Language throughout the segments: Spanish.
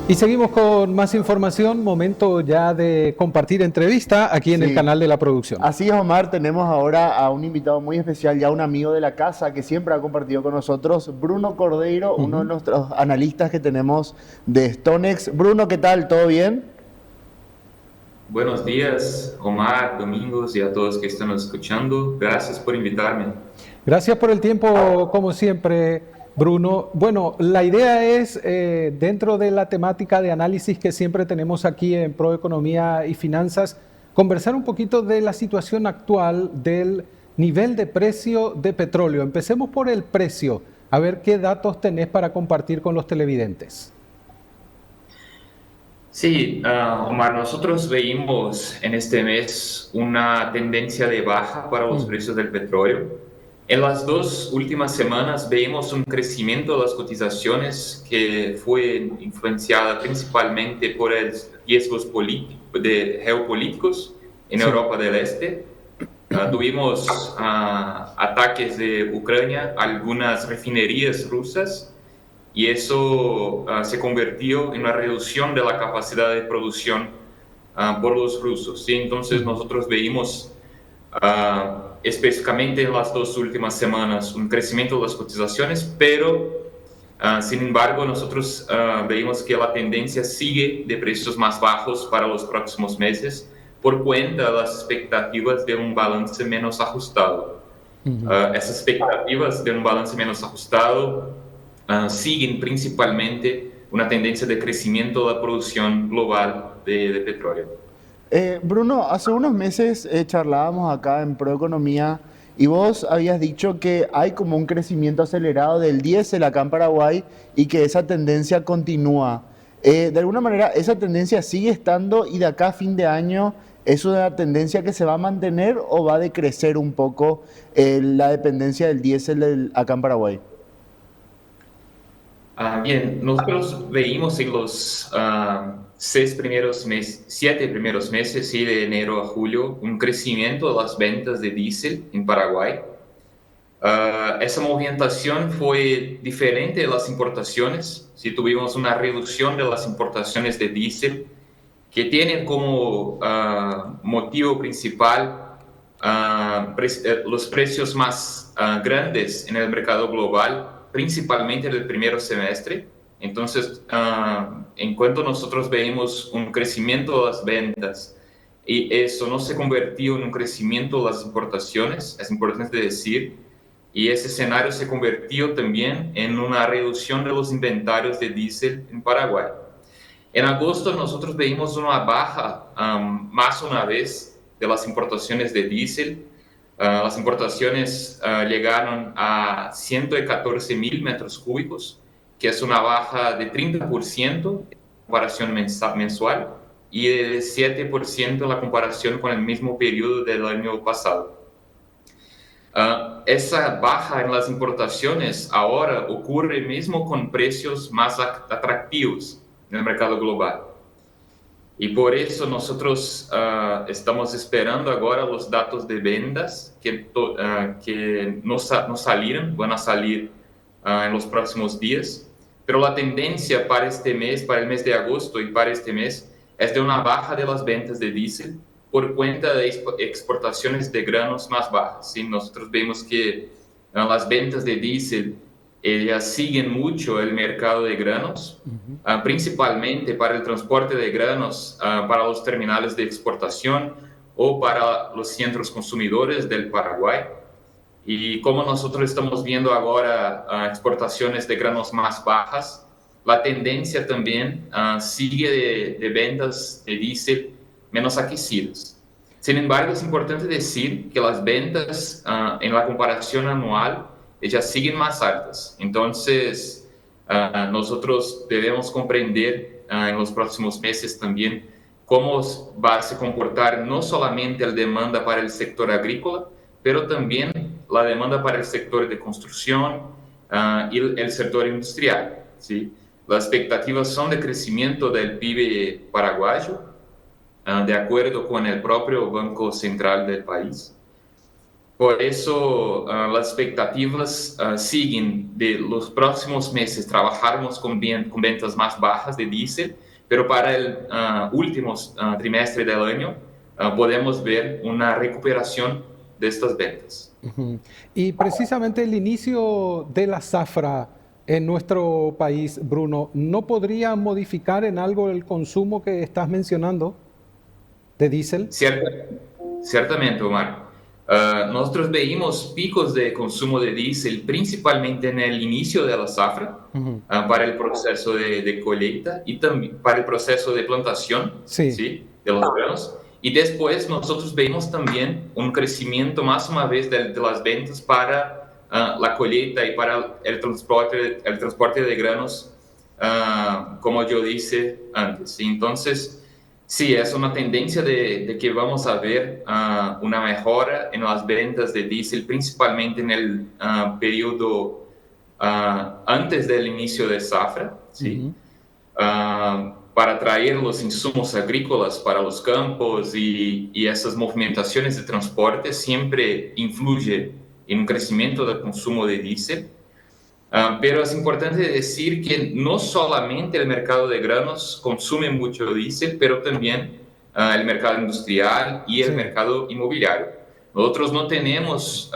Y seguimos con más información, momento ya de compartir entrevista aquí en el Sí, canal de la producción. así es, Omar. Tenemos ahora a un invitado muy especial, ya un amigo de la casa que siempre ha compartido con nosotros, Bruno Cordeiro, uno de Ujú. nuestros analistas que tenemos de StoneX. Bruno, ¿qué tal? ¿Todo bien? Buenos días, Omar, Domingos y a todos que están escuchando. Gracias por invitarme. Gracias por el tiempo, como siempre, Bruno. Bueno, la idea es, dentro de la temática de análisis que siempre tenemos aquí en Proeconomía y Finanzas, conversar un poquito de la situación actual del nivel de precio de petróleo. Empecemos por el precio, a ver qué datos tenés para compartir con los televidentes. Sí, Omar, nosotros veíamos en este mes una tendencia de baja para los Mm. precios del petróleo. En las dos últimas semanas veíamos un crecimiento de las cotizaciones que fue influenciada principalmente por riesgos geopolíticos en Sí. Europa del Este. Tuvimos ataques de Ucrania a algunas refinerías rusas y eso se convirtió en una reducción de la capacidad de producción por los rusos. ¿Sí? Entonces Ujú. nosotros veíamos específicamente en las dos últimas semanas un crecimiento de las cotizaciones, pero sin embargo nosotros veíamos que la tendencia sigue de precios más bajos para los próximos meses por cuenta de las expectativas de un balance menos ajustado. Ujú. Essas expectativas de un balance menos ajustado siguen principalmente una tendencia de crecimiento de la producción global de petróleo. Bruno, hace unos meses charlábamos acá en Proeconomía y vos habías dicho que hay como un crecimiento acelerado del diésel acá en Paraguay y que esa tendencia continúa. De alguna manera, esa tendencia sigue estando y de acá a fin de año, ¿es una tendencia que se va a mantener o va a decrecer un poco la dependencia del diésel acá en Paraguay? Bien, nosotros veíamos en los 7 primeros meses, sí, de enero a julio, un crecimiento de las ventas de diésel en Paraguay. Esa movimentación fue diferente de las importaciones. Sí, tuvimos una reducción de las importaciones de diésel que tienen como motivo principal los precios más grandes en el mercado global, principalmente en el primer semestre. Entonces, en cuanto nosotros vemos un crecimiento de las ventas y eso no se convirtió en un crecimiento de las importaciones, es importante decir, y ese escenario se convirtió también en una reducción de los inventarios de diésel en Paraguay. En agosto nosotros vimos una baja más una vez de las importaciones de diésel. Las importaciones llegaron a 114.000 metros cúbicos, que es una baja de 30% en comparación mensual y de 7% en la comparación con el mismo periodo del año pasado. Esa baja en las importaciones ahora ocurre mismo con precios más atractivos en el mercado global. Y por eso nosotros estamos esperando ahora los datos de ventas que no salieron, van a salir en los próximos días. Pero la tendencia para este mes, para el mes de agosto y para este mes, es de una baja de las ventas de diésel por cuenta de exportaciones de granos más bajas. ¿Sí? Nosotros vemos que las ventas de diésel ellas siguen mucho el mercado de granos, Ujú. principalmente para el transporte de granos para los terminales de exportación o para los centros consumidores del Paraguay. Y como nosotros estamos viendo ahora exportaciones de granos más bajas, la tendencia también sigue de ventas de diésel menos aquecidas. Sin embargo, es importante decir que las ventas en la comparación anual ellas siguen más altas. Entonces, nosotros debemos comprender en los próximos meses también cómo va a se comportar no solamente la demanda para el sector agrícola, pero también la demanda para el sector de construcción y el sector industrial. ¿Sí? Las expectativas son de crecimiento del PIB paraguayo, de acuerdo con el propio Banco Central del país. Por eso las expectativas siguen de los próximos meses trabajarmos con ventas más bajas de diésel, pero para el último trimestre del año podemos ver una recuperación de estas ventas. Ujú. Y precisamente el inicio de la zafra en nuestro país, Bruno, ¿no podría modificar en algo el consumo que estás mencionando de diésel? Certamente, Omar. Nosotros veíamos picos de consumo de diésel principalmente en el inicio de la zafra, Ujú. para el proceso de colheita y también para el proceso de plantación, Sí. ¿sí? De los granos. Y después nosotros vemos también un crecimiento más una vez de las ventas para la colheita y para el transporte de granos, como yo dije antes. Entonces, sí, es una tendencia de que vamos a ver una mejora en las ventas de diésel, principalmente en el periodo antes del inicio de zafra, ¿sí? Ujú. Para traer los insumos agrícolas para los campos y esas movimentaciones de transporte siempre influye en un crecimiento del consumo de diésel. Pero es importante decir que no solamente el mercado de granos consume mucho diésel, pero también el mercado industrial y el Sí. mercado inmobiliario. Nosotros no tenemos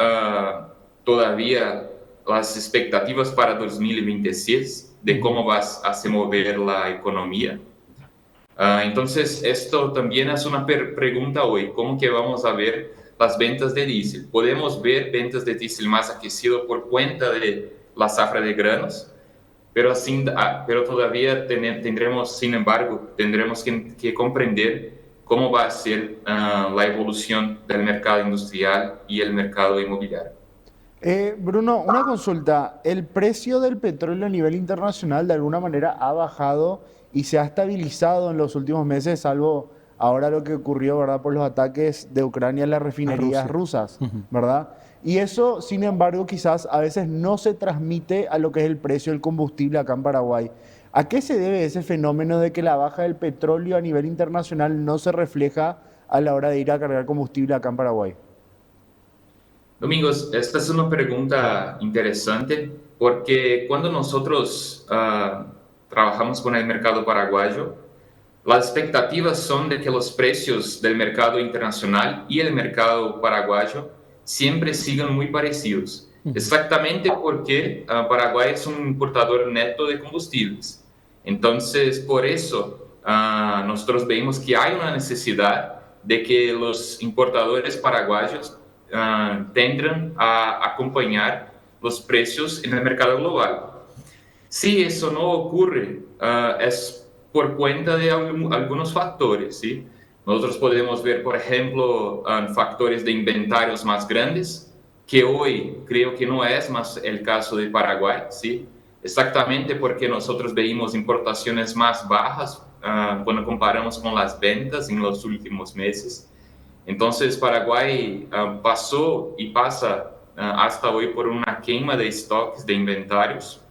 todavía las expectativas para 2026 de Ujú. cómo va a se mover la economía. Entonces, esto también es una pregunta hoy, ¿cómo que vamos a ver las ventas de diésel? Podemos ver ventas de diésel más aquecido por cuenta de la zafra de granos, pero, pero todavía tendremos, sin embargo, tendremos que comprender cómo va a ser la evolución del mercado industrial y el mercado inmobiliario. Bruno, una consulta. ¿El precio del petróleo a nivel internacional de alguna manera ha bajado y se ha estabilizado en los últimos meses, salvo ahora lo que ocurrió, ¿verdad? Por los ataques de Ucrania a las A refinerías Rusia. rusas, Ujú. ¿verdad? Y eso, sin embargo, quizás a veces no se transmite a lo que es el precio del combustible acá en Paraguay. ¿A qué se debe ese fenómeno de que la baja del petróleo a nivel internacional no se refleja a la hora de ir a cargar combustible acá en Paraguay? Domingos, esta es una pregunta interesante porque cuando nosotros trabajamos con el mercado paraguayo, las expectativas son de que los precios del mercado internacional y el mercado paraguayo siempre sigan muy parecidos, Ujú. exactamente porque Paraguay es un importador neto de combustibles. Entonces, por eso nosotros vemos que hay una necesidad de que los importadores paraguayos tendrán a acompanhar los precios en el mercado global. Si eso no ocurre, es por cuenta de algunos factores, ¿sí? Nosotros podemos ver, por ejemplo, factores de inventarios más grandes, que hoy creo que no es más el caso de Paraguay, ¿sí? Exactamente porque nosotros veíamos importaciones más bajas cuando comparamos con las ventas en los últimos meses. Entonces, Paraguay pasó y pasa hasta hoy por una quema de stocks de inventarios.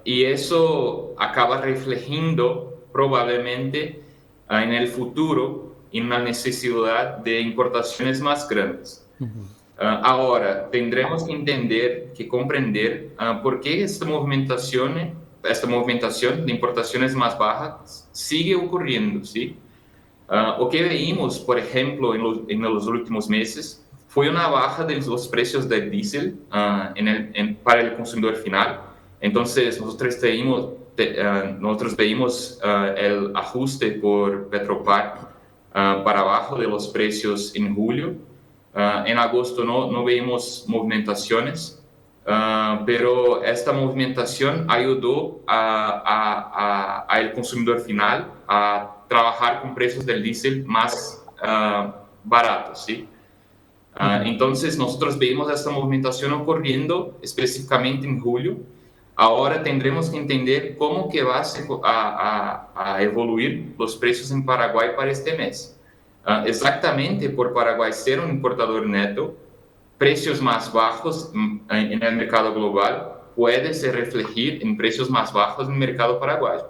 Y eso acaba reflejando probablemente en el futuro en una necesidad de importaciones más grandes. Ujú. Ahora, tendremos que entender, que comprender por qué esta movimentación de importaciones más bajas sigue ocurriendo, ¿sí? O que vimos, por ejemplo, en los últimos meses, fue una baja de los precios del diésel para el consumidor final. Entonces, nosotros veíamos el ajuste por Petropar para abajo de los precios en julio. En agosto no vimos movimentaciones, pero esta movimentación ayudó al consumidor final a trabajar con precios del diésel más baratos, ¿sí? Ujú. Entonces, nosotros vimos esta movimentación ocurriendo específicamente en julio. Ahora tendremos que entender cómo que va a evoluir los precios en Paraguay para este mes. Exactamente por Paraguay ser un importador neto, precios más bajos en el mercado global puede se reflejar en precios más bajos en el mercado paraguayo.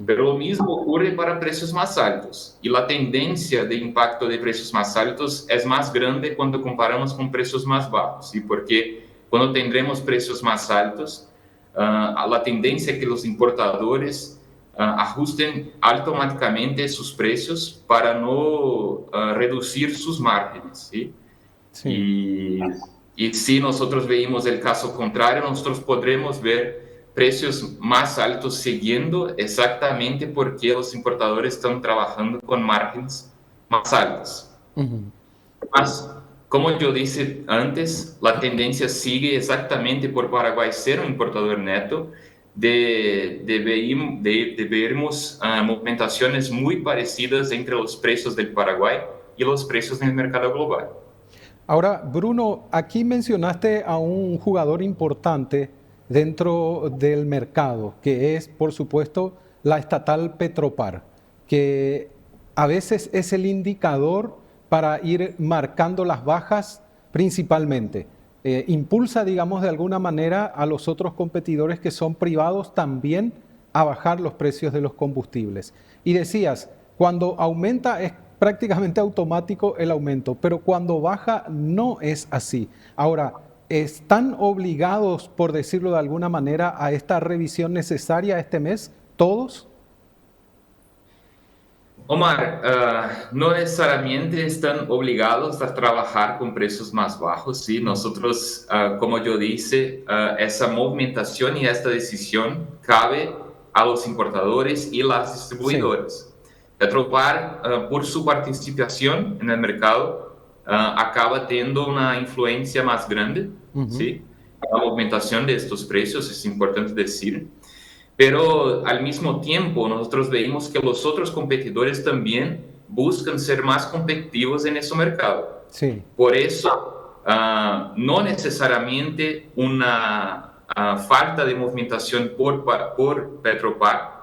Pero lo mismo ocurre para precios más altos. Y la tendencia de impacto de precios más altos es más grande cuando comparamos con precios más bajos. ¿Sí? Porque cuando tendremos precios más altos, la tendencia es que los importadores ajusten automáticamente sus precios para no reducir sus márgenes. ¿Sí? Sí. Y si nosotros veíamos el caso contrario, nosotros podremos ver precios más altos siguiendo exactamente porque los importadores están trabajando con márgenes más altos. Mas, como yo dije antes, la tendencia sigue exactamente por Paraguay ser un importador neto, de vermos movimentaciones muy parecidas entre los precios del Paraguay y los precios en el mercado global. Ahora, Bruno, aquí mencionaste a un jugador importante dentro del mercado, que es, por supuesto, la estatal Petropar, que a veces es el indicador para ir marcando las bajas principalmente. Impulsa, digamos, de alguna manera a los otros competidores que son privados también a bajar los precios de los combustibles. Y decías, cuando aumenta es prácticamente automático el aumento, pero cuando baja no es así. Ahora, ¿están obligados, por decirlo de alguna manera, a esta revisión necesaria este mes? ¿Todos? Omar, no necesariamente están obligados a trabajar con precios más bajos, ¿sí? Nosotros, como yo dije, esa movimentación y esta decisión cabe a los importadores y las Sí. distribuidoras. Petropar, por su participación en el mercado, acaba teniendo una influencia más grande, ¿sí? La movimentación de estos precios, es importante decir. Pero al mismo tiempo, nosotros vemos que los otros competidores también buscan ser más competitivos en ese mercado. Sí. Por eso, no necesariamente una falta de movimentación por Petropar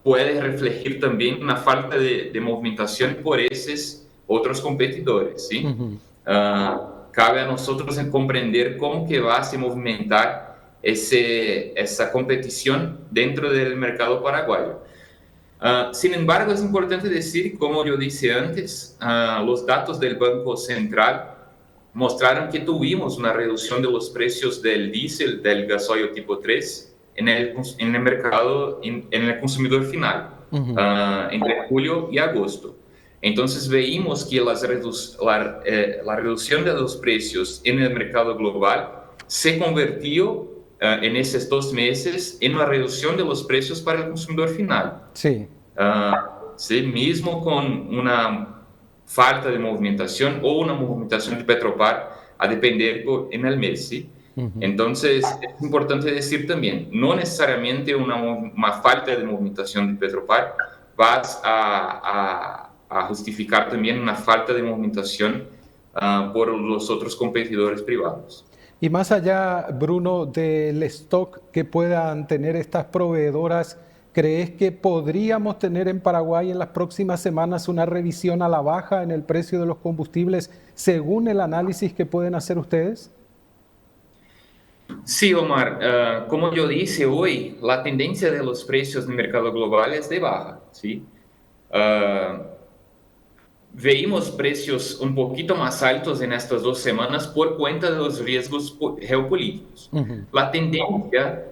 puede reflejar también una falta de movimentación por esos otros competidores, ¿sí? Cabe a nosotros en comprender cómo que va a se movimentar esa competición dentro del mercado paraguayo. Sin embargo, es importante decir, como yo dije antes, los datos del Banco Central mostraron que tuvimos una reducción de los precios del diésel, del gasoil tipo 3, en el mercado, en el consumidor final, entre julio y agosto. Entonces, veíamos que la reducción de los precios en el mercado global se convirtió en esos 2 meses en una reducción de los precios para el consumidor final. Sí. Sí, mismo con una falta de movimentación o una movimentación de Petropar a depender en el mes, ¿sí? Entonces, es importante decir también, no necesariamente una falta de movimentación de Petropar va a justificar también una falta de movimentación por los otros competidores privados. Y más allá, Bruno, del stock que puedan tener estas proveedoras, ¿crees que podríamos tener en Paraguay en las próximas semanas una revisión a la baja en el precio de los combustibles según el análisis que pueden hacer ustedes? Sí, Omar, como yo dije hoy, la tendencia de los precios del mercado global es de baja, ¿sí? Veíamos precios un poquito más altos en estas 2 semanas por cuenta de los riesgos geopolíticos. La tendencia,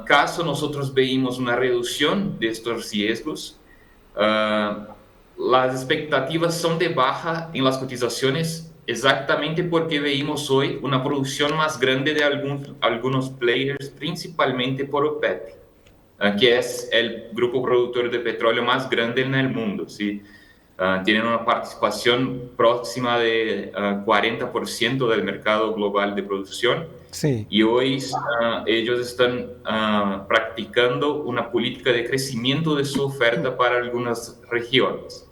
caso nosotros veamos una reducción de estos riesgos, las expectativas son de baja en las cotizaciones exactamente porque veíamos hoy una producción más grande de algunos players, principalmente por OPEP, que es el grupo productor de petróleo más grande en el mundo, ¿sí? Tienen una participación próxima de 40% del mercado global de producción. Sí. Y hoy ellos están practicando una política de crecimiento de su oferta para algunas regiones.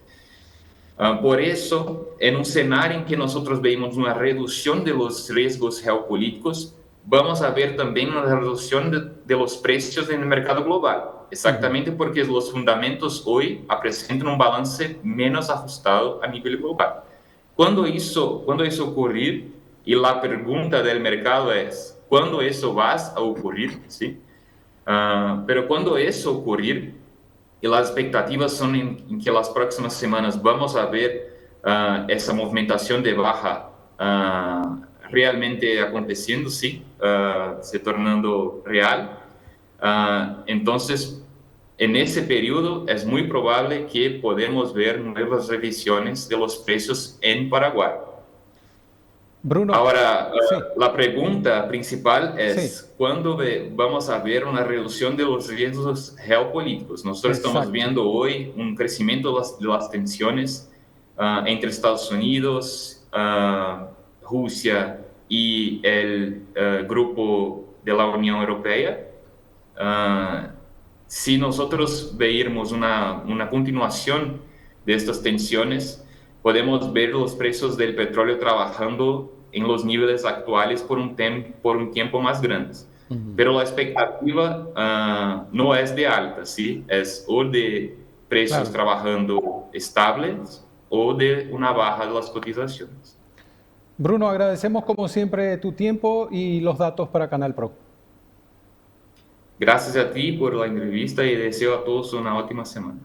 Por eso, en un escenario en que nosotros vemos una reducción de los riesgos geopolíticos, vamos a ver también una reducción de los precios en el mercado global. Exactamente porque los fundamentos hoy presentan un balance menos ajustado a nivel global. Cuando eso ocurrir, y la pregunta del mercado es, ¿cuándo eso va a ocurrir? ¿Sí? Pero cuando eso ocurrir, y las expectativas son en que las próximas semanas vamos a ver esa movimentación de baja realmente aconteciendo, sí, se tornando real. Entonces, en ese periodo es muy probable que podamos ver nuevas revisiones de los precios en Paraguay. Bruno, Ahora, sí, la pregunta principal sí, es, ¿cuándo vamos a ver una reducción de los riesgos geopolíticos? Nosotros estamos exacto. viendo hoy un crecimiento de las tensiones entre Estados Unidos, Rusia y el grupo de la Unión Europea. Ah, si nosotros veíamos una continuación de estas tensiones, podemos ver los precios del petróleo trabajando en los niveles actuales por un tiempo más grande. Ujú. Pero la expectativa no es de alta, ¿sí? Es o de precios Claro. trabajando estables o de una baja de las cotizaciones. Bruno, agradecemos como siempre tu tiempo y los datos para Canal Pro. Gracias a ti por la entrevista y deseo a todos una ótima semana.